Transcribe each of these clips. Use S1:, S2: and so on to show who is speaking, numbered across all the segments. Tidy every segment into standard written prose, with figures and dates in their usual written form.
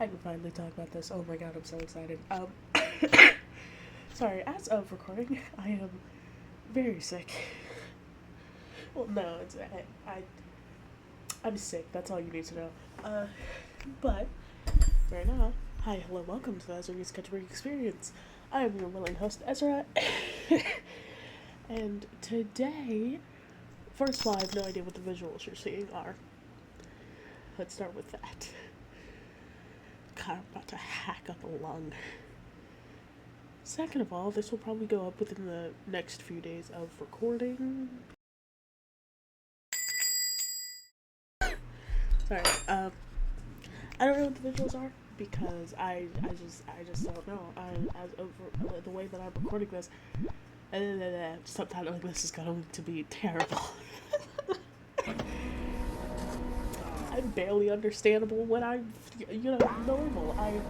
S1: I can finally talk about this. Oh my god, I'm so excited. Sorry, as of recording, I am very sick. Well, no, I'm sick. That's all you need to know. But right now, hi, hello, welcome to the Ezra's Sketchbook Experience. I am your willing host, Ezra, and today, first of all, I have no idea what the visuals you're seeing are. Let's start with that. God, I'm about to hack up a lung. Second of all, this will probably go up within the next few days of recording. Sorry, I don't know what the visuals are because I just don't know. As over the way that I'm recording this, subtitling this is going to be terrible. I'm barely understandable when I'm, normal. I'm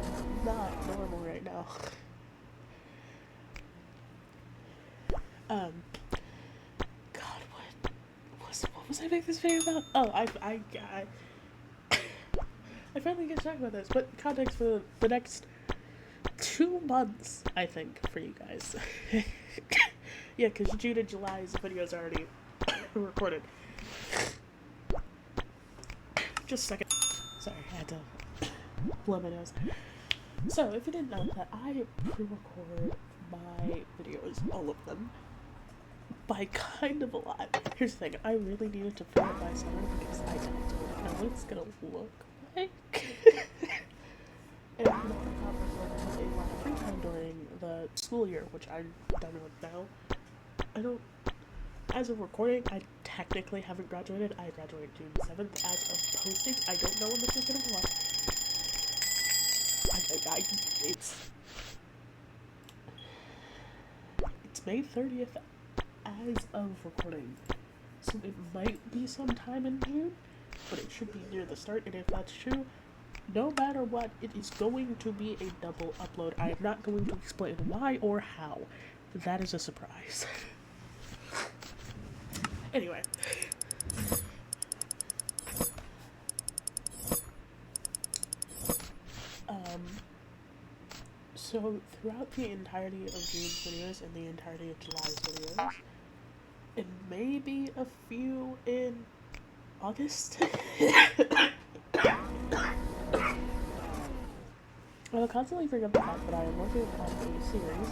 S1: not normal right now. God, what was I making this video about? Oh, I finally get to talk about this, but context for the next 2 months, I think, for you guys. Yeah, because June and July's videos are already recorded. Just a second. Sorry, I had to blow my nose. So, if you didn't know that I pre-record my videos, all of them, by kind of a lot. Here's the thing, I really needed to film it by summer because I don't know what it's gonna look like. And I thought myself a lot of free time during the school year, which I'm done with now. I don't, as of recording, I technically haven't graduated. I graduated June 7th. As of posting, I don't know when this is gonna go up. It's May 30th as of recording. So it might be sometime in June, but it should be near the start, and if that's true, no matter what, it is going to be a double upload. I am not going to explain why or how. That is a surprise. Anyway. So throughout the entirety of June's videos and the entirety of July's videos, and maybe a few in August, I'll constantly bring up the fact that I am working on a series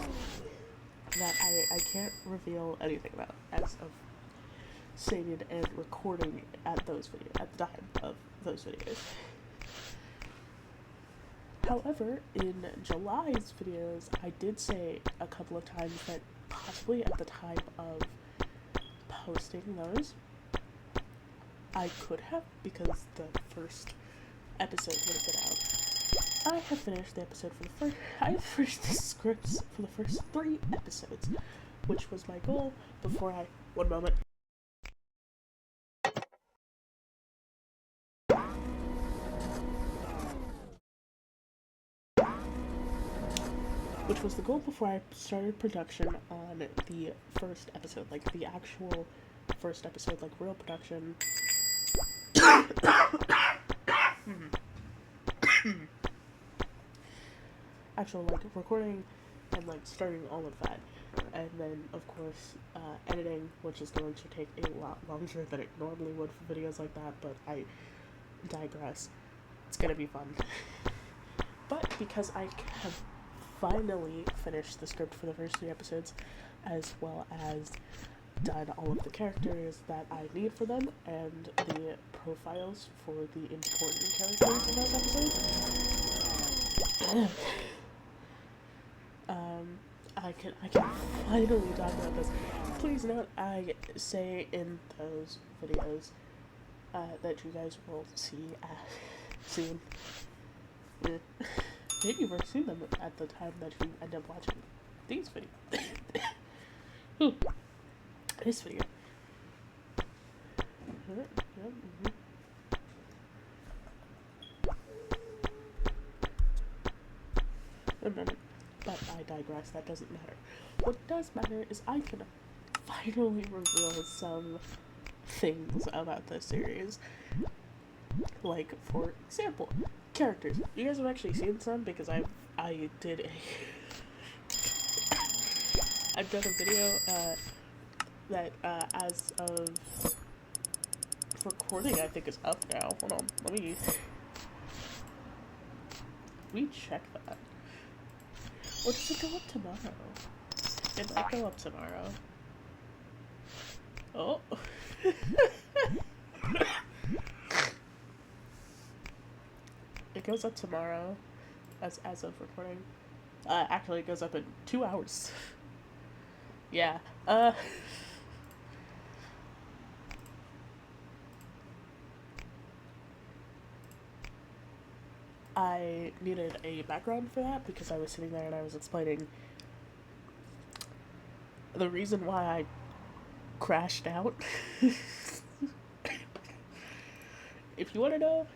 S1: that I can't reveal anything about as of stated and recording at the time of those videos. However, in July's videos, I did say a couple of times that possibly at the time of posting those, I could have, because the first episode would have been out. I have finished the episode for the first. I have finished the scripts for the first 3 episodes, which was my goal before I. One moment. Which was the goal before I started production on the first episode, like the actual first episode, like real production. Actual, like, recording and, like, starting all of that. And then, of course, editing, which is going to take a lot longer than it normally would for videos like that, but I digress. It's gonna be fun. But because I have finally finished the script for the first 3 episodes, as well as done all of the characters that I need for them, and the profiles for the important characters in those episodes, I can finally talk about this. Please note, I say in those videos that you guys will see soon. Maybe you've already seen them at the time that you end up watching these videos. This video. But I digress, that doesn't matter. What does matter is I can finally reveal some things about this series. Like, for example, characters. You guys have actually seen some because I did a I've done a video that as of recording I think is up now. Hold on, let me check that. Or does it go up tomorrow? It might go up tomorrow. Oh. It goes up tomorrow, as of recording. Actually, it goes up in 2 hours. Yeah. I needed a background for that because I was sitting there and I was explaining the reason why I crashed out. If you want to know,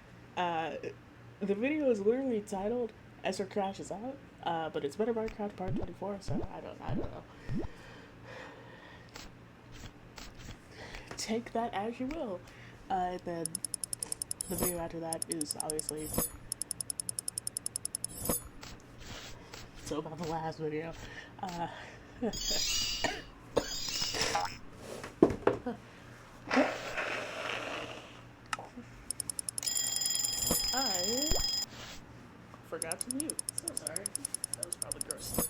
S1: the video is literally titled Ezra Crashes Out, but it's Better Minecraft Part 24, so I don't know. Take that as you will. And then the video after that is obviously so about the last video. I forgot to mute. So sorry. That was probably gross.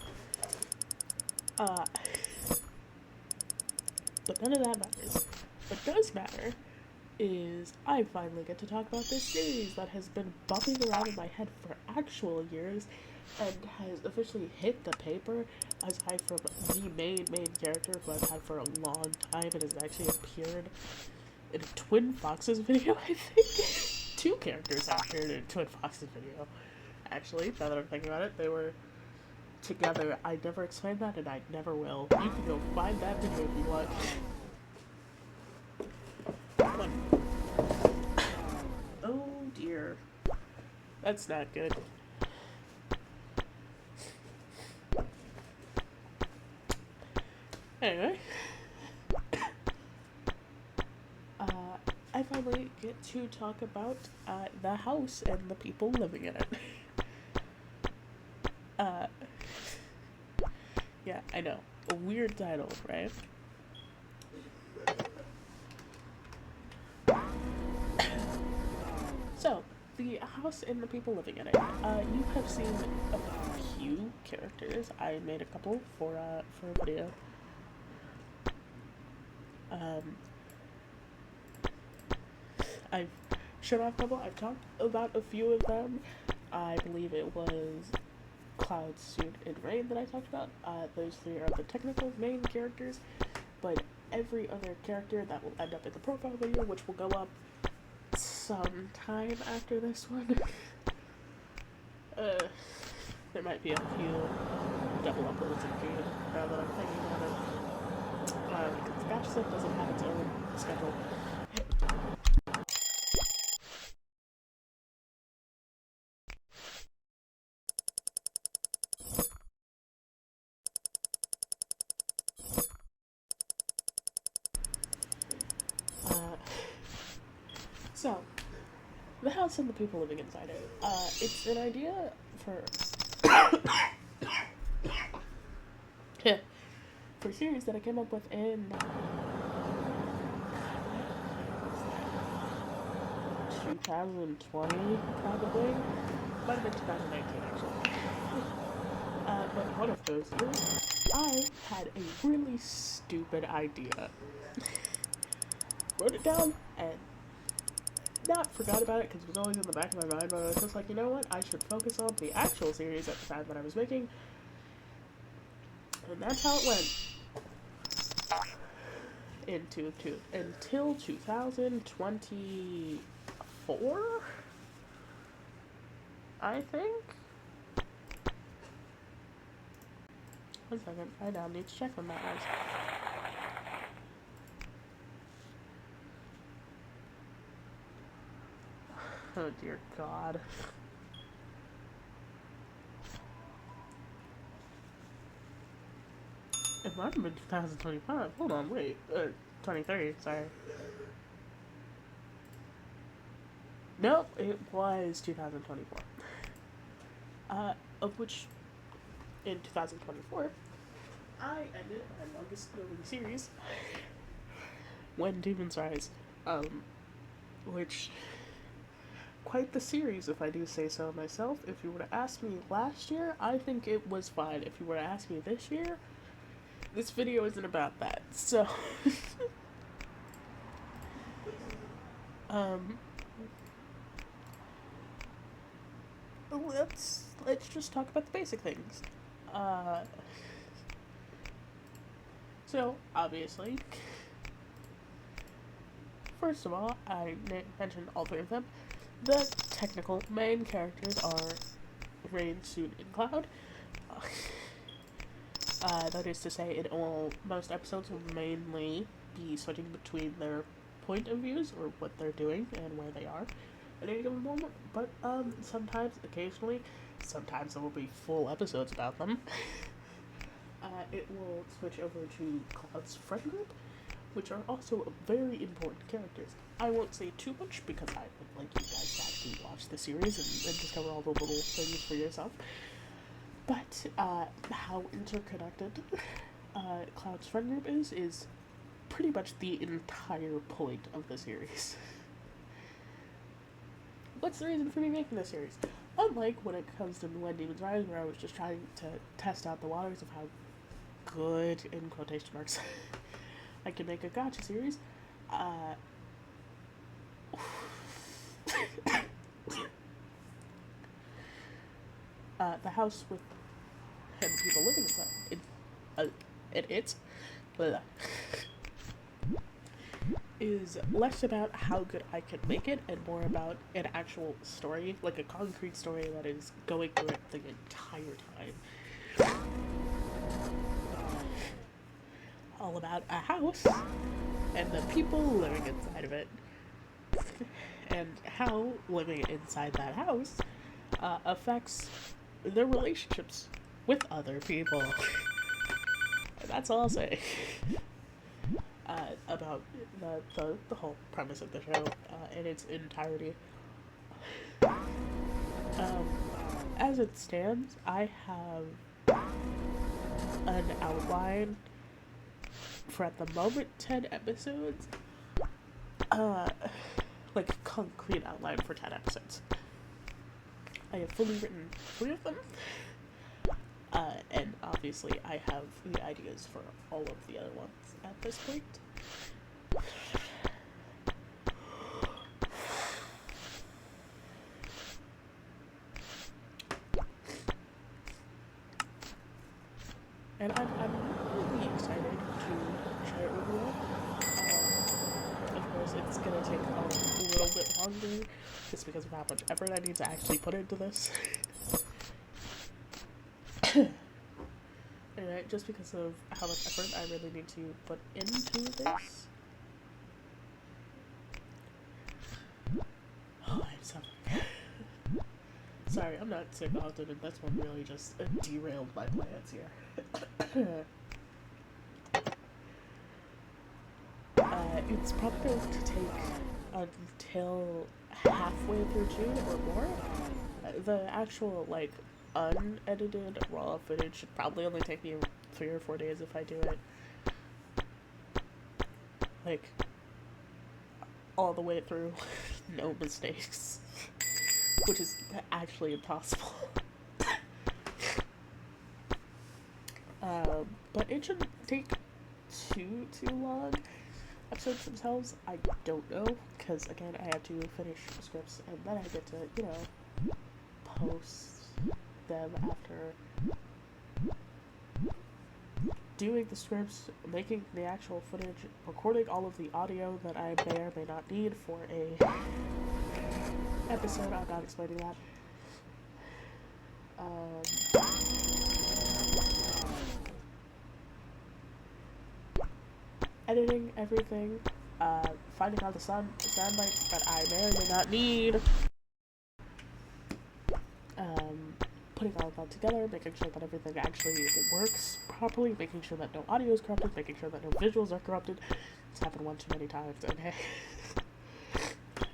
S1: But none of that matters. What does matter is I finally get to talk about this series that has been bumping around in my head for actual years and has officially hit the paper aside from the main character who I've had for a long time and has actually appeared in a Twin Foxes video, I think. 2 characters have appeared in a Twin Foxes video. Actually, now that I'm thinking about it, they were together. I never explained that and I never will. You can go find that video if you want. Oh dear. That's not good. Anyway. I finally get to talk about the house and the people living in it. Yeah, I know. A weird title, right? So, the house and the people living in it. You have seen a few characters. I made a couple for a video. I've shown off a couple. I've talked about a few of them. I believe it was Cloud, Suit, and Rain that I talked about. Those 3 are the technical main characters, but every other character that will end up in the profile video, which will go up sometime after this one. There might be a few double uploads in June, now that I'm thinking about it. Because Gacha doesn't have its own schedule. So, the house and the people living inside it. It's an idea for for a series that I came up with in 2020, probably. Might have been 2019, actually. But one of those years, I had a really stupid idea. Wrote it down and not forgot about it because it was always in the back of my mind, but I was just like, you know what, I should focus on the actual series at the time that I was making, and that's how it went. Until 2024, I think? One second, I now need to check when that was. Oh dear God. It might have been 2025. Hold on, wait. 23, sorry. No, it was 2024. Of which, in 2024, I ended my longest movie series, When Demons Rise, which, quite the series if I do say so myself. If you were to ask me last year, I think it was fine. If you were to ask me this year, this video isn't about that, so, um, let's just talk about the basic things. Uh, so, obviously, first of all, I mentioned all three of them. The technical main characters are Rain, Soon, and Cloud. That is to say, it will, most episodes will mainly be switching between their point of views, or what they're doing, and where they are at any given moment. But, sometimes, occasionally, sometimes there will be full episodes about them. It will switch over to Cloud's friend group, which are also very important characters. I won't say too much because I would like you guys to actually watch the series and discover all the little things for yourself. But how interconnected Cloud's friend group is pretty much the entire point of the series. What's the reason for me making this series? Unlike when it comes to When Demons Rise, where I was just trying to test out the waters of how good, in quotation marks, I can make a gacha series, the house with and people living inside it is less about how good I can make it and more about an actual story, like a concrete story that is going through it the entire time. All about a house and the people living inside of it, and how living inside that house affects their relationships with other people. That's all I'll say about the whole premise of the show in its entirety. As it stands, I have an outline for, at the moment, 10 episodes. Like a concrete outline for 10 episodes. I have fully written 3 of them. And obviously I have the ideas for all of the other ones at this point. And I'm really excited to share it with you. Of course, it's gonna take a little bit longer, just because of how much effort I need to actually put into this. Anyway, just because of how much effort I really need to put into this. Oh, I'm suffering. Sorry, I'm not sick often, and this one really just derailed my plans here. It's probably going to take until halfway through June or more. The actual, like, unedited raw footage should probably only take me 3 or 4 days if I do it. Like, all the way through, no mistakes. Which is actually impossible. But it shouldn't take too long. Episodes themselves, I don't know, because again, I have to finish scripts and then I get to, you know, post them after doing the scripts, making the actual footage, recording all of the audio that I may or may not need for a episode. I'm not explaining that. Editing everything, finding all the sound bites that I may or may not need, putting all of that together, making sure that everything actually works properly, making sure that no audio is corrupted, making sure that no visuals are corrupted. It's happened one too many times, okay?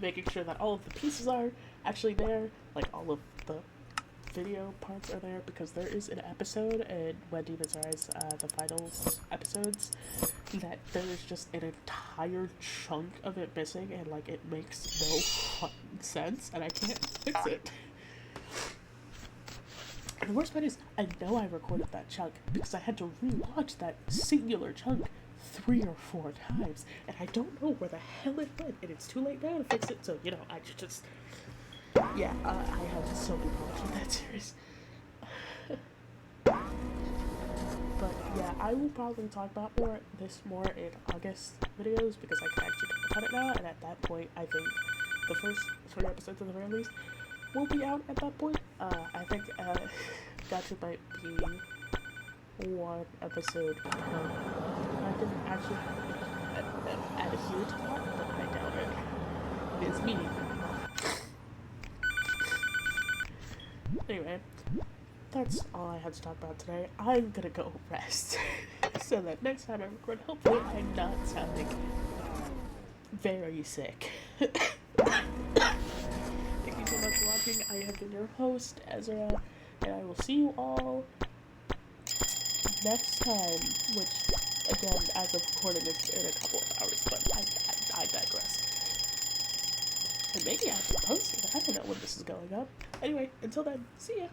S1: making sure that all of the pieces are actually there, like all of the video parts are there, because there is an episode in When Demons Rise, the final episodes, that there's just an entire chunk of it missing, and like it makes no fucking sense, and I can't fix it. And the worst part is, I know I recorded that chunk because I had to rewatch that singular chunk 3 or 4 times, and I don't know where the hell it went, and it's too late now to fix it, so, you know, I should just... Yeah, I have so many problems with that series. But yeah, I will probably talk about this more in August videos, because I can actually talk about it now, and at that point, I think the first 3 episodes at the very least will be out at that point. I think Gacha might be 1 episode I can actually adhere to that, but I doubt it. It is meaningful. Anyway, that's all I had to talk about today. I'm gonna go rest so that next time I record, hopefully I'm not sounding very sick. Thank you so much for watching. I have been your host, Ezra, and I will see you all next time, which, again, as of recording, is in a couple of hours, but I digress. And maybe I have to post it. I don't know when this is going up. Anyway, until then, see ya!